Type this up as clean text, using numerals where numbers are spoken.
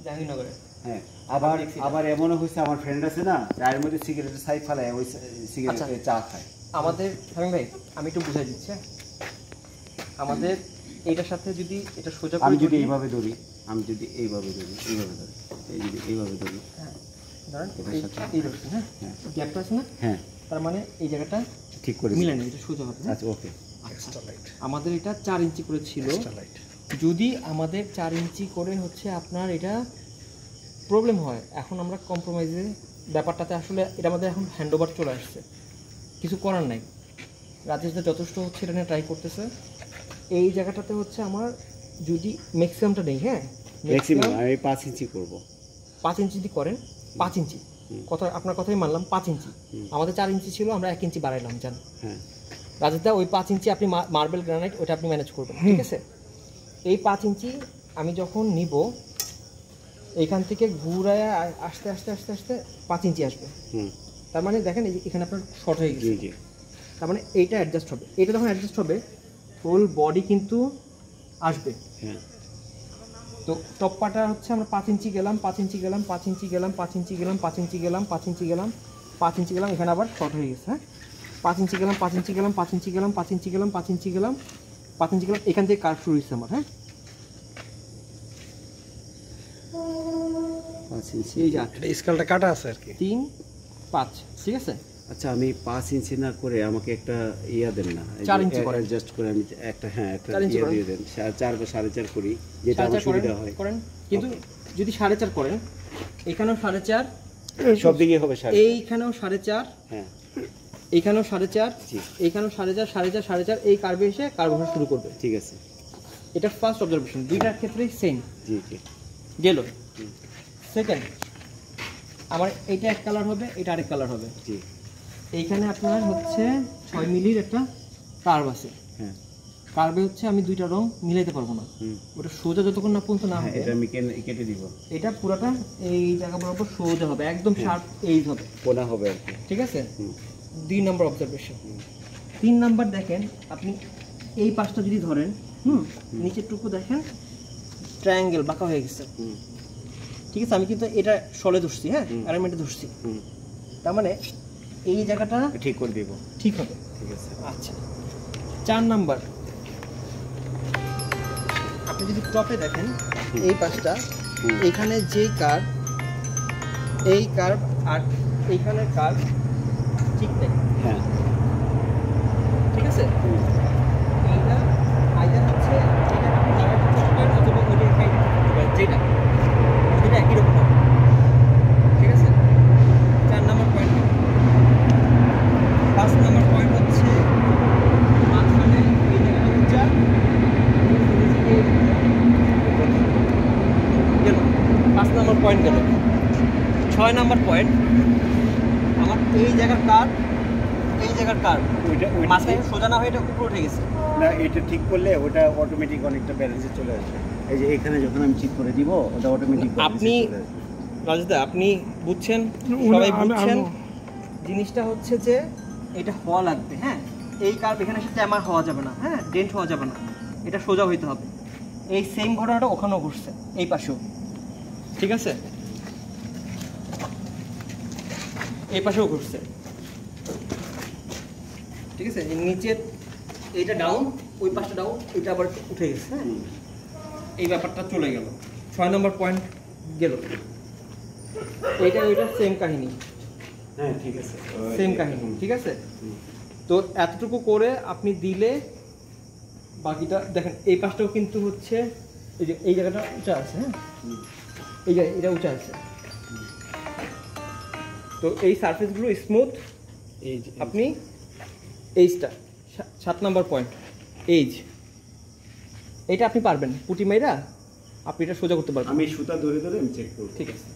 জাহাঙ্গীরনগরে। হ্যাঁ, আবার এমনও হয়েছে আমার ফ্রেন্ড আছে না, চায়ের মধ্যে সিগারেটের ছাই ফেলায়, ওই সিগারেটের চা খায়। আমাদের শামীম ভাই আমি একটু বুঝাই দিচ্ছি। আমাদের এইটার সাথে যদি এটা সোজা আমি যদি এইভাবে ধরি, এইভাবে ধরি, এই যদি এইভাবে ধরি, হ্যাঁ ধরেন এটার সাথে এই ধরছি, হ্যাঁ গ্যাপটা আছে না, হ্যাঁ তার মানে এই জায়গাটা ঠিক করে মিলে নেই, এটা সোজা হবে। আচ্ছা ওকে। আমাদের এটা 4 ইঞ্চি করে ছিল, যদি আমাদের 4 ইঞ্চি করে হচ্ছে আপনার এটা প্রবলেম হয়, এখন আমরা কম্প্রোমাইজে ব্যাপারটাতে আসলে এটা আমাদের এখন হ্যান্ডওভার চলে আসছে, কিছু করার নাই। রাজেশদা যথেষ্ট হচ্ছে এটা নিয়ে ট্রাই করতেছে। এই জায়গাটাতে হচ্ছে আমার যদি ম্যাক্সিমামটা নেই, হ্যাঁ ম্যাক্সিমাম আমি 5 ইঞ্চি করব। 5 ইঞ্চি যদি করেন, 5 ইঞ্চি কথা আপনার কথাই মানলাম, 5 ইঞ্চি আমাদের 4 ইঞ্চি ছিল, আমরা 1 ইঞ্চি বাড়াইলাম জান। হ্যাঁ রাজেশদা ওই 5 ইঞ্চি আপনি মার্বেল গ্রানাইট ওটা আপনি ম্যানেজ করবেন, ঠিক আছে? এই 5 ইঞ্চি আমি যখন নিব, এইখান থেকে ঘুরায় আস্তে আস্তে আস্তে আস্তে 5 ইঞ্চি আসবে। তার মানে দেখেন এখানে আপনার শর্ট হয়ে গেছে, তার মানে এইটা অ্যাডজাস্ট হবে। এটা যখন অ্যাডজাস্ট হবে হোল বডি কিন্তু আসবে। তো টপ্পাটা হচ্ছে আমরা 5 ইঞ্চি গেলাম, 5 ইঞ্চি গেলাম, 5 ইঞ্চি গেলাম, 5 ইঞ্চি গেলাম, 5 ইঞ্চি গেলাম, 5 ইঞ্চি গেলাম, 5 ইঞ্চি গেলাম, এখানে আবার শর্ট হয়ে গেছে। হ্যাঁ 5 ইঞ্চি গেলাম, 5 ইঞ্চি গেলাম, 5 ইঞ্চি গেলাম, 5 ইঞ্চি গেলাম, 5 ইঞ্চি গেলাম, 5 ইঞ্চি গেলাম, এখান থেকে কার্ভ শুরু হয়েছে আমার। হ্যাঁ 5 ইঞ্চি এই যা স্কেলটা কাটা আছে আর কি, 3 5, ঠিক আছে? আচ্ছা আমি 5 ইঞ্চি না করে আমাকে একটা ইয়া দেন না, 4 ইঞ্চি করে অ্যাডজাস্ট করে আমি একটা, হ্যাঁ একটা ইয়া দিয়ে দেন, 4 বা 4.5 করি, যেটা আমার সুবিধা হয় করেন। কিন্তু যদি 4.5 করেন, এখানেও 4.5, সব দিকে হবে 4.5, এইখানেও 4.5, হ্যাঁ এইখানেও 4.5, এইখানেও 4.5, 4.5, 4.5, এই কার্ভে এসে কার্ভ ওঠা শুরু করবে। ঠিক আছে, এটা ফার্স্ট অবজারভেশন, দুইটার ক্ষেত্রেই সেম। জি জি গেল। সেকেন্ড, আমার এইটা এক কালার হবে, এটা আরেক কালার হবে। জি এইখানে আপনার হচ্ছে 6 মিলির একটা কার্ভ আছে। হ্যাঁ কার্ভে হচ্ছে আমি দুইটা রং মিলাইতে পারবো না, ওটা সোজা যতক্ষণ না পর্যন্ত না হবে, এটা আমি কেটে দিব। এটা পুরোটা এই জায়গা বরাবর সোজা হবে, একদম শার্প এইজ হবে, কোনা হবে আর কি, ঠিক আছে? 2 নম্বর অবজারভেশন। 3 নাম্বার দেখেন, আপনি এই পাশটা যদি ধরেন, নিচের টুকু দেখেন ট্রায়াঙ্গেল বাঁকা হয়ে গেছে, ঠিক আছে? আমি কিন্তু এটা সলে ধরছি, হ্যাঁ অ্যালাইনমেন্টে ধরছি, তার মানে এই জায়গাটা ঠিক করে দিব, ঠিক হবে, ঠিক আছে? আচ্ছা 4 নাম্বার, আপনি যদি টপে দেখেন এই পাশটা, এইখানে যেই কার্ভ, এই কার্ভ আর এইখানের কার্ভ ঠিক নেই, হ্যাঁ ঠিক আছে? এইটা আইদার হচ্ছে এটা আপনি লাগাতে পারেন অথবা ওইটা কাইটা করতে পারেন, যেটা একই রকম হবে, ঠিক আছে? 4 নম্বর পয়েন্ট। 5 নম্বর পয়েন্ট হচ্ছে মাঝখানে এই জায়গাটা উঁচা, গেল 5 নম্বর পয়েন্ট গেল। 6 নম্বর পয়েন্ট, আমার এই জায়গার কার্ভ, এই জায়গার কার্ভ ওইটা মাঝখানে সোজা না হয়ে এটা উপরে উঠে গেছে না, এটা ঠিক করলে ওটা অটোমেটিক অনেকটা ব্যালেন্সে চলে আসবে। এই যে এখানে যখন আমি ঠিক করে দিব, ওটা অটোমেটিক আপনি রাজদা আপনি বুঝছেন, সবাই বুঝছেন, জিনিসটা হচ্ছে যে এটা হওয়া লাগবে। হ্যাঁ এই কার্ভ এখানে এসে ট্যামার হওয়া যাবে না, হ্যাঁ ডেন্ট হওয়া যাবে না, এটা সোজা হইতে হবে। এই সেম ঘটনাটা ওখানেও ঘটছে, এই পাশেও, ঠিক আছে? এই পাশেও ঘটছে, ঠিক আছে? নিচের এইটা ডাউন, ওই পাশটা ডাউন, এটা আবার উঠে গেছে, হ্যাঁ এই ব্যাপারটা চলে গেল। 6 নম্বর পয়েন্ট গেল। এইটা ওইটা সেম কাহিনী, হ্যাঁ ঠিক আছে, সেম কাহিনী, ঠিক আছে? তো এতটুকু করে আপনি দিলে বাকিটা দেখেন, এই পাশটাও কিন্তু হচ্ছে এই যে এই জায়গাটা উঁচা আছে, হ্যাঁ এই যে এটা উঁচা আছে, তো এই সারফেসগুলো স্মুথ। এই আপনি এইজটা 7 নম্বর পয়েন্ট, এইজ, এটা আপনি পারবেন পুটি মাইরা আপনি এটা সোজা করতে পারবেন। আমি সুতা ধরে ধরে আমি চেক করব, ঠিক আছে?